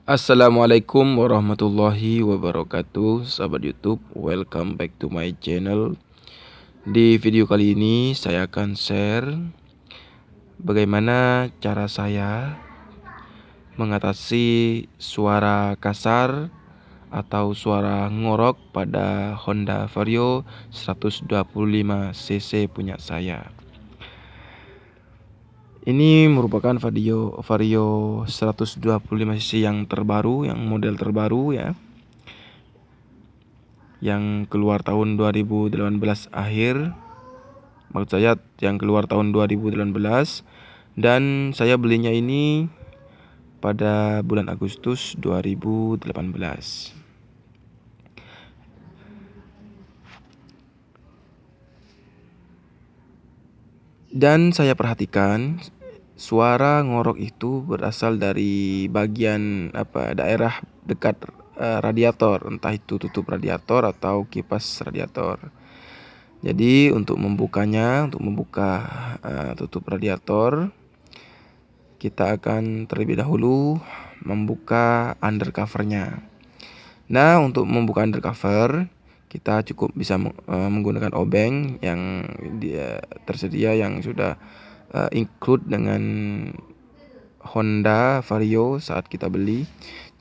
Assalamualaikum warahmatullahi wabarakatuh, sahabat YouTube. Welcome back to my channel. Di video kali ini saya akan share bagaimana cara saya mengatasi suara kasar atau suara ngorok pada Honda Vario 125 cc punya saya. Ini merupakan Vario 125 cc yang terbaru, yang model terbaru ya, yang keluar tahun 2018 akhir. Maksud saya yang keluar tahun 2018, dan saya belinya ini pada bulan Agustus 2018. Dan saya perhatikan suara ngorok itu berasal dari bagian daerah dekat radiator, entah itu tutup radiator atau kipas radiator. Jadi untuk membuka tutup radiator, kita akan terlebih dahulu membuka undercovernya. Nah, untuk membuka undercover, kita cukup bisa menggunakan obeng yang dia tersedia, yang sudah include dengan Honda Vario saat kita beli.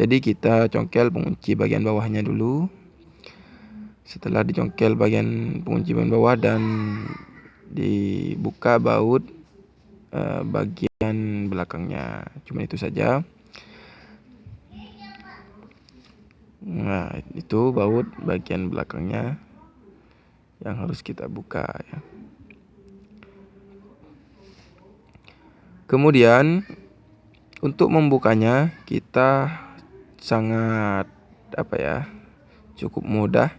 Jadi kita congkel pengunci bagian bawahnya dulu. Setelah dicongkel bagian pengunci bagian bawah dan dibuka baut bagian belakangnya, cuma itu saja. Nah, itu baut bagian belakangnya yang harus kita buka ya. Kemudian untuk membukanya kita sangat cukup mudah.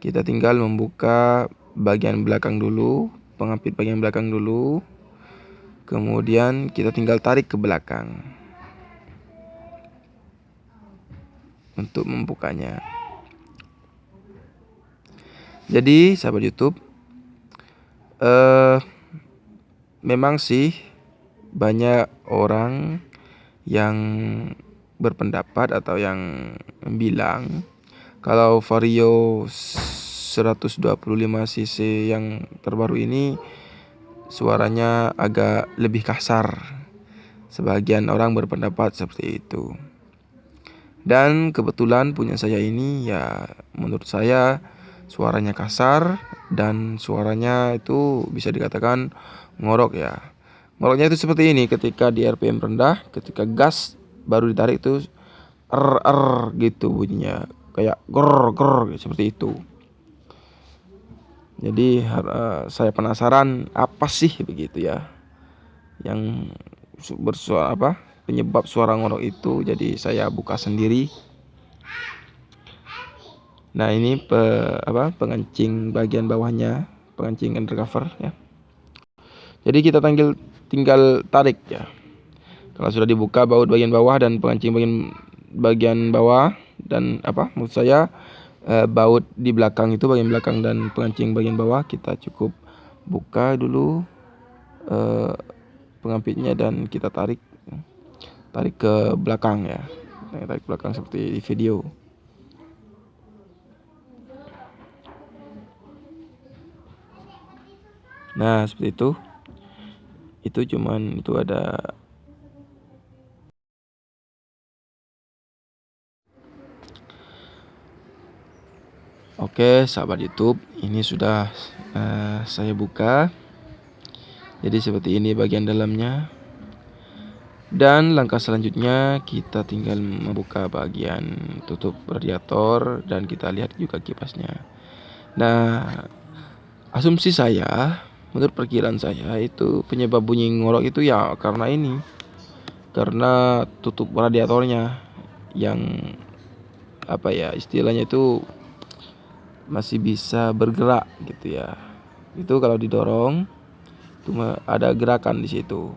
Kita tinggal membuka bagian belakang dulu, pengapit bagian belakang dulu. Kemudian kita tinggal tarik ke belakang untuk membukanya. Jadi sahabat YouTube, memang sih banyak orang yang berpendapat atau yang bilang kalau Vario 125 cc yang terbaru ini suaranya agak lebih kasar. Sebagian orang berpendapat seperti itu. Dan kebetulan punya saya ini ya, menurut saya suaranya kasar dan suaranya itu bisa dikatakan ngorok ya. Ngoroknya itu seperti ini, ketika di RPM rendah, ketika gas baru ditarik itu gitu bunyinya, kayak gor seperti itu. Jadi saya penasaran apa sih begitu ya yang bersuara penyebab suara ngorok itu. Jadi saya buka sendiri. Nah, ini pengancing bagian bawahnya, pengancing undercover ya. Jadi kita tinggal tarik ya. Kalau sudah dibuka baut bagian bawah dan pengancing bagian bawah dan maksud saya baut di belakang itu, bagian belakang dan pengancing bagian bawah, kita cukup buka dulu pengampitnya dan kita tarik ke belakang ya. Tarik ke belakang seperti di video. Nah, seperti itu. Itu ada Oke, sahabat YouTube, ini sudah saya buka. Jadi seperti ini bagian dalamnya. Dan langkah selanjutnya kita tinggal membuka bagian tutup radiator dan kita lihat juga kipasnya. Nah, asumsi saya, menurut perkiraan saya, itu penyebab bunyi ngorok itu ya karena tutup radiatornya yang istilahnya itu masih bisa bergerak gitu ya. Itu kalau didorong itu ada gerakan di situ,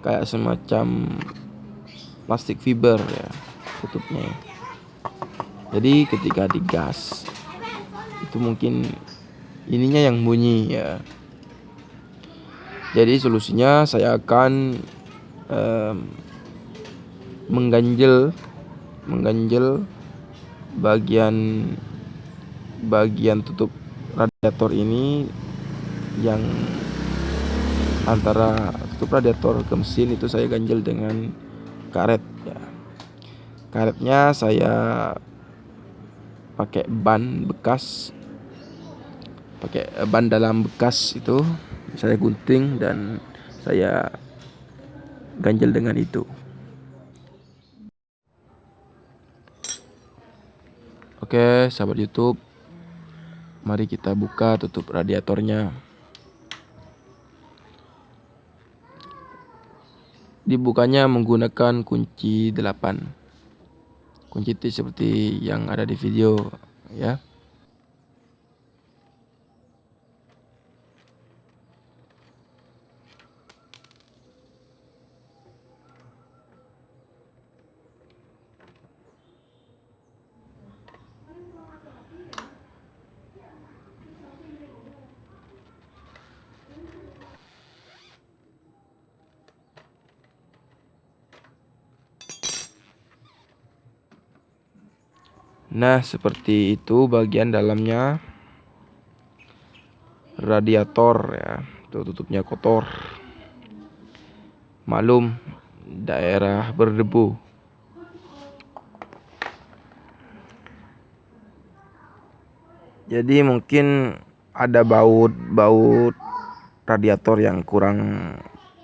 kayak semacam plastik fiber ya tutupnya. Jadi ketika digas itu mungkin ininya yang bunyi ya. Jadi solusinya saya akan mengganjel bagian tutup radiator ini, yang antara tutup radiator ke mesin itu saya ganjel dengan karet ya. Karetnya saya pakai ban dalam bekas itu, saya gunting dan saya ganjel dengan itu. Oke, sahabat YouTube, mari kita buka tutup radiatornya. Dibukanya menggunakan kunci 8. Kunci T seperti yang ada di video ya. Nah, seperti itu bagian dalamnya radiator ya. Tuh, tutupnya kotor. Malum, daerah berdebu. Jadi mungkin ada baut radiator yang kurang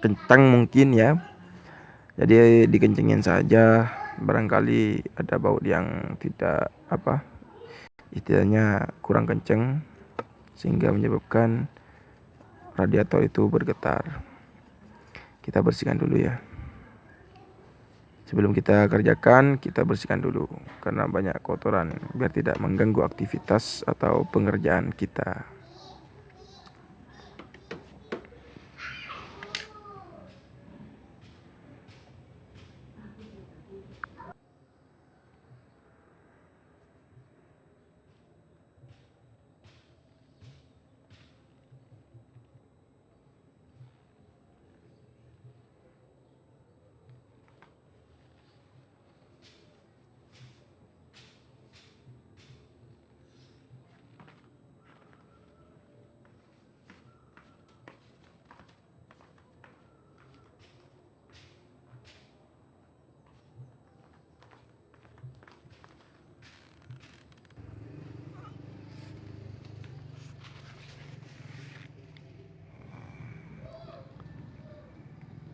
kencang mungkin ya. Jadi dikencengin saja, barangkali ada baut yang tidak istilahnya kurang kencang sehingga menyebabkan radiator itu bergetar. Kita bersihkan dulu ya. Sebelum kita kerjakan, kita bersihkan dulu karena banyak kotoran, biar tidak mengganggu aktivitas atau pengerjaan kita.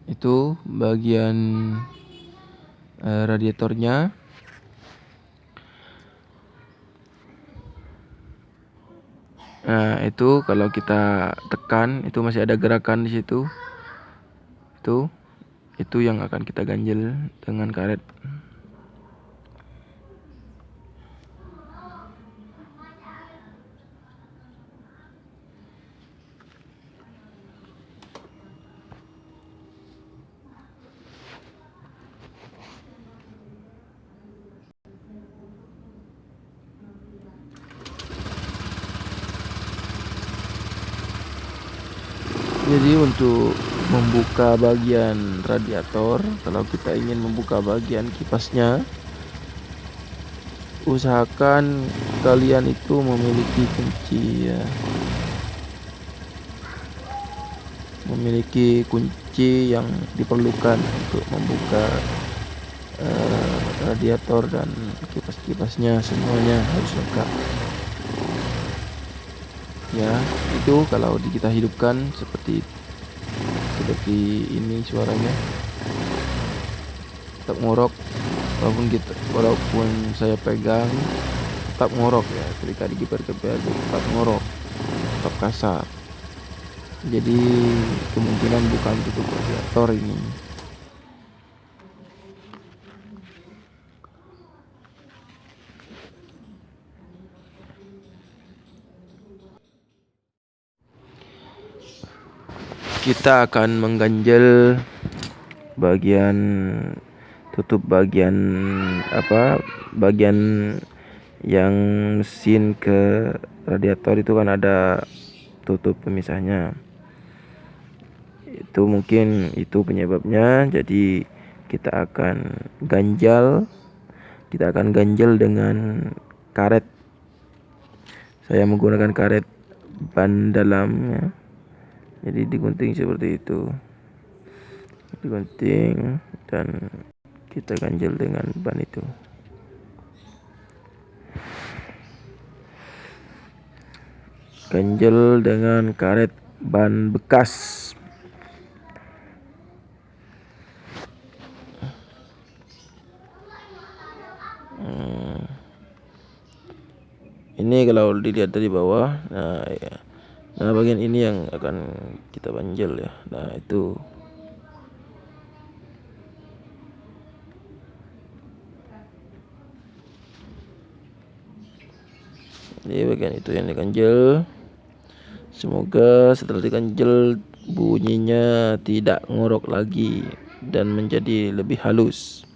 Itu bagian radiatornya. Nah, itu kalau kita tekan itu masih ada gerakan di situ. Itu yang akan kita ganjel dengan karet. Jadi untuk membuka bagian radiator, kalau kita ingin membuka bagian kipasnya, usahakan kalian itu memiliki kunci ya. Memiliki kunci yang diperlukan untuk membuka radiator dan kipas-kipasnya, semuanya harus lengkap. Ya, itu kalau kita hidupkan seperti ini suaranya. Tetap ngorok, walaupun saya pegang tetap ngorok ya, ketika digeber-geber tetap ngorok, tetap kasar. Jadi kemungkinan bukan tutup radiator ini. Kita akan mengganjel bagian tutup bagian yang mesin ke radiator itu kan ada tutup pemisahnya. Itu mungkin itu penyebabnya. Jadi kita akan ganjal dengan karet. Saya menggunakan karet ban dalamnya, jadi digunting seperti itu, digunting dan kita ganjel dengan ban itu. Ganjel dengan karet ban bekas. Ini kalau dilihat dari bawah, nah bagian ini yang akan kita ganjel ya. Nah itu. Ini bagian itu yang diganjel. Semoga setelah diganjel bunyinya tidak ngorok lagi dan menjadi lebih halus.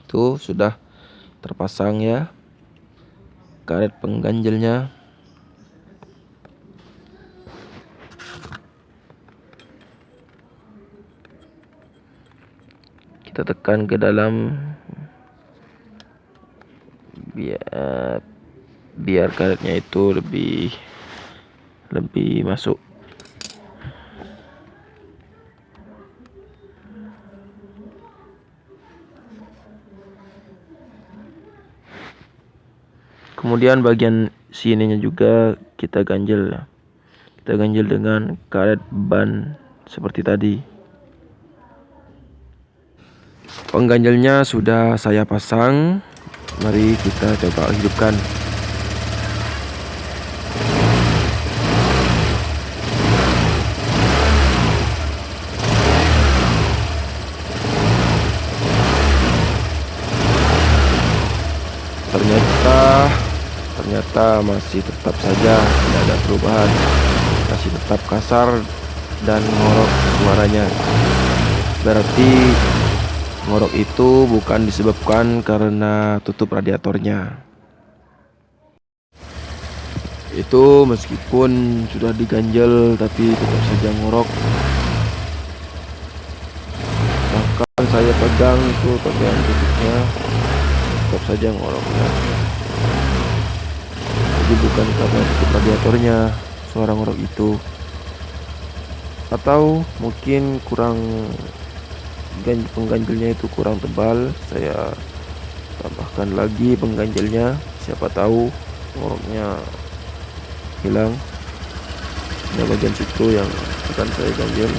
Tuh sudah terpasang ya karet pengganjelnya. Kita tekan ke dalam biar karetnya itu lebih masuk. Kemudian bagian sininya juga kita ganjel. Kita ganjel dengan karet ban seperti tadi. Pengganjelnya sudah saya pasang. Mari kita coba hidupkan. Ternyata masih tetap saja tidak ada perubahan, masih tetap kasar dan ngorok suaranya. Berarti ngorok itu bukan disebabkan karena tutup radiatornya. Itu meskipun sudah diganjel tapi tetap saja ngorok. Bahkan saya pegang itu bagian tutupnya, tetap saja ngoroknya. Jadi bukan karena tutup radiatornya suara ngorok itu, atau mungkin pengganjelnya itu kurang tebal. Saya tambahkan lagi pengganjelnya, siapa tahu ngoroknya hilang. Nah bagian situ yang akan saya ganjel.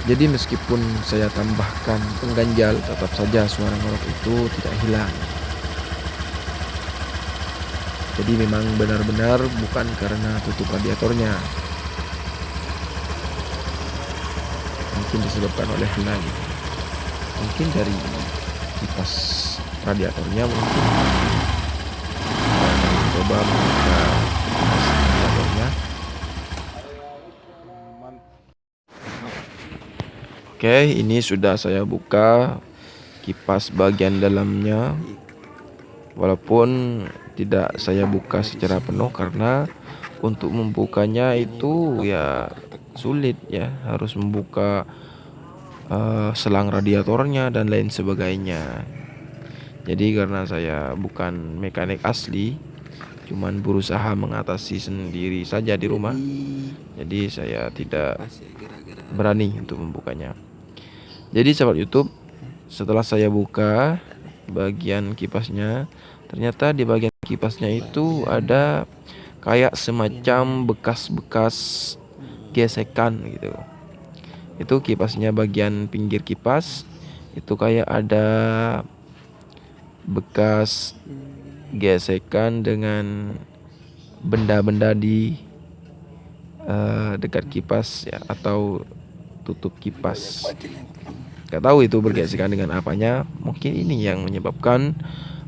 Jadi meskipun saya tambahkan pengganjal, tetap saja suara ngorok itu tidak hilang. Jadi memang benar-benar bukan karena tutup radiatornya, mungkin disebabkan oleh lain. Mungkin dari kipas radiatornya mungkin. Coba buka kipas radiatornya. Oke, ini sudah saya buka kipas bagian dalamnya. Walaupun tidak saya buka secara penuh karena untuk membukanya itu ya sulit ya, harus membuka selang radiatornya dan lain sebagainya. Jadi karena saya bukan mekanik asli, cuman berusaha mengatasi sendiri saja di rumah, jadi saya tidak berani untuk membukanya. Jadi sahabat YouTube, setelah saya buka bagian kipasnya, ternyata di bagian kipasnya itu ada kayak semacam bekas-bekas gesekan gitu. Itu kipasnya, bagian pinggir kipas itu kayak ada bekas gesekan dengan benda-benda di dekat kipas ya, atau tutup kipas. Gak tahu itu bergesekan dengan apanya. Mungkin ini yang menyebabkan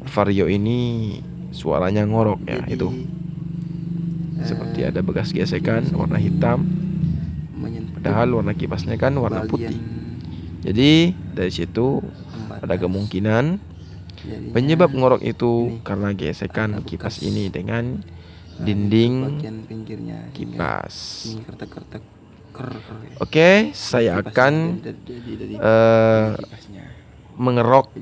Vario ini suaranya ngorok ya. Itu seperti ada bekas gesekan warna hitam, padahal warna kipasnya kan warna putih. Jadi dari situ ada kemungkinan penyebab ngorok itu karena gesekan kipas ini dengan dinding kipas. Oke, saya akan mengerok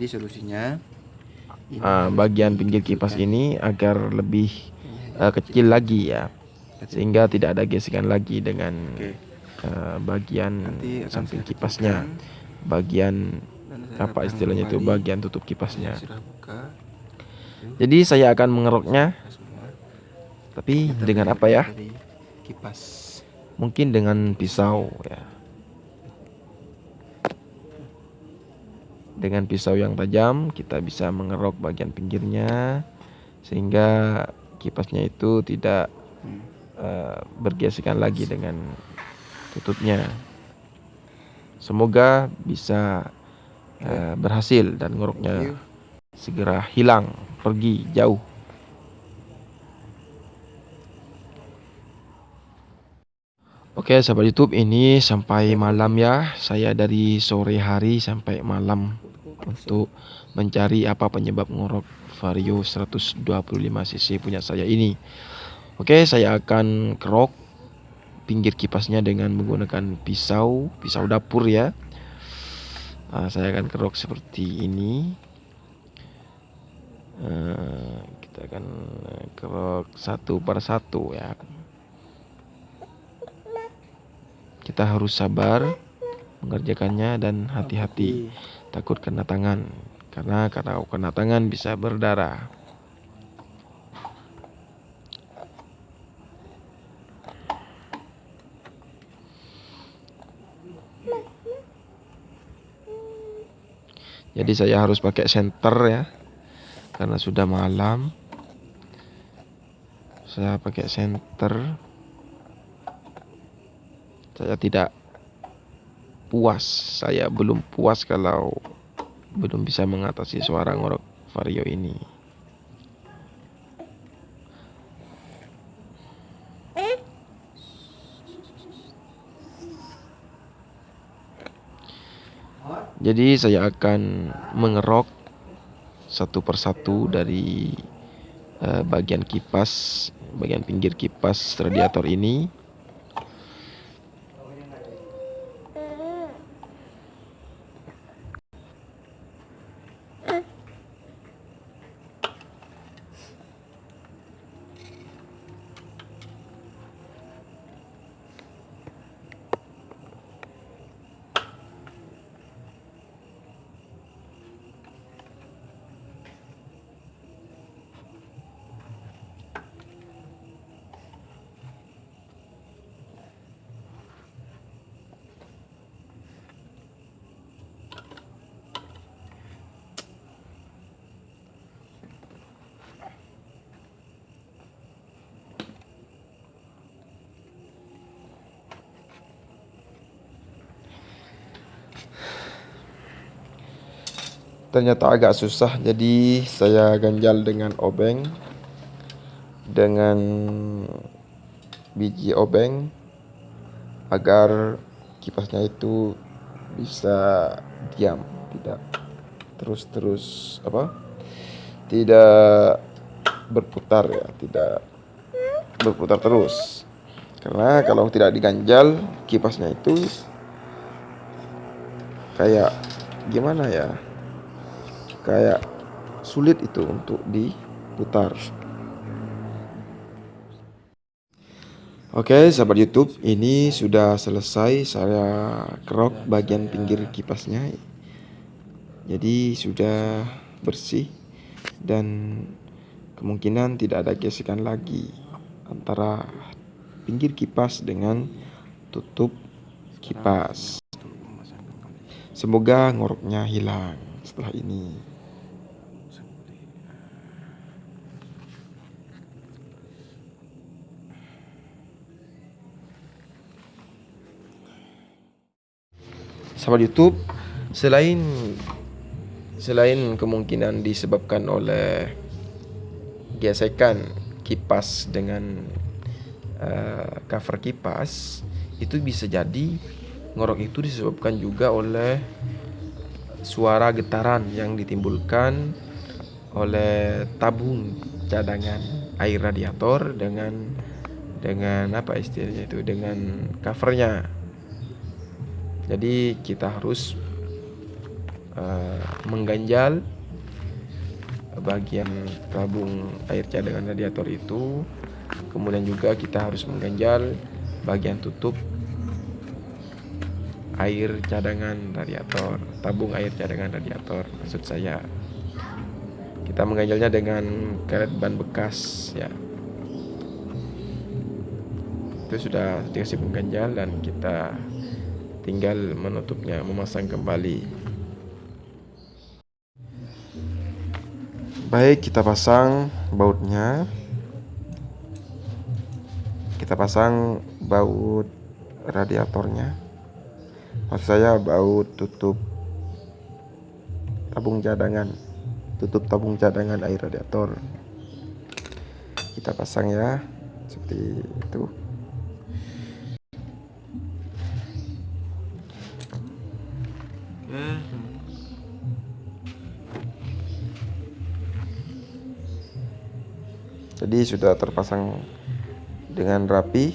bagian pinggir kipas ini agar lebih kecil lagi ya, sehingga tidak ada gesekan lagi dengan bagian samping kipasnya, bagian apa istilahnya itu, bagian tutup kipasnya. Jadi saya akan mengeroknya, tapi dengan apa ya? Mungkin dengan pisau ya. Dengan pisau yang tajam kita bisa mengerok bagian pinggirnya sehingga kipasnya itu tidak bergesekan lagi dengan tutupnya. Semoga bisa berhasil dan ngoroknya segera hilang, pergi jauh. Oke sahabat YouTube, ini sampai malam ya. Saya dari sore hari sampai malam untuk mencari apa penyebab ngorok Vario 125cc punya saya ini. Oke, saya akan kerok pinggir kipasnya dengan menggunakan pisau dapur ya. Saya akan kerok seperti ini. Kita akan kerok satu per satu ya. Kita harus sabar mengerjakannya dan hati-hati, takut kena tangan, karena kalau kena tangan bisa berdarah. Jadi saya harus pakai senter ya, karena sudah malam. Saya pakai senter. Saya tidak puas, saya belum puas kalau belum bisa mengatasi suara ngorok Vario ini. Jadi saya akan mengerok satu persatu dari bagian kipas, bagian pinggir kipas radiator ini. Ternyata agak susah, jadi saya ganjal dengan obeng, dengan biji obeng, agar kipasnya itu bisa diam, tidak terus tidak berputar ya, tidak berputar terus. Karena kalau tidak diganjal, kipasnya itu kayak gimana ya, kayak sulit itu untuk diputar. Oke, sahabat YouTube, ini sudah selesai saya kerok bagian pinggir kipasnya. Jadi sudah bersih dan kemungkinan tidak ada gesekan lagi antara pinggir kipas dengan tutup kipas. Semoga ngoroknya hilang setelah ini. Sahabat YouTube, selain kemungkinan disebabkan oleh gesekan kipas dengan cover kipas, itu bisa jadi ngorok itu disebabkan juga oleh suara getaran yang ditimbulkan oleh tabung cadangan air radiator dengan apa istilahnya itu, dengan covernya. Jadi kita harus mengganjal bagian tabung air cadangan radiator itu. Kemudian juga kita harus mengganjal bagian tutup air cadangan radiator, tabung air cadangan radiator maksud saya. Kita mengganjalnya dengan karet ban bekas ya. Itu sudah dikasih pengganjal dan kita tinggal menutupnya, memasang kembali. Baik, kita pasang bautnya. Kita pasang baut radiatornya. Maksud saya baut tutup tabung cadangan, air radiator. Kita pasang ya, seperti itu. Jadi sudah terpasang dengan rapi.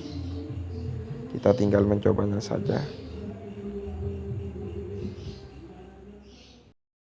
Kita tinggal mencobanya saja.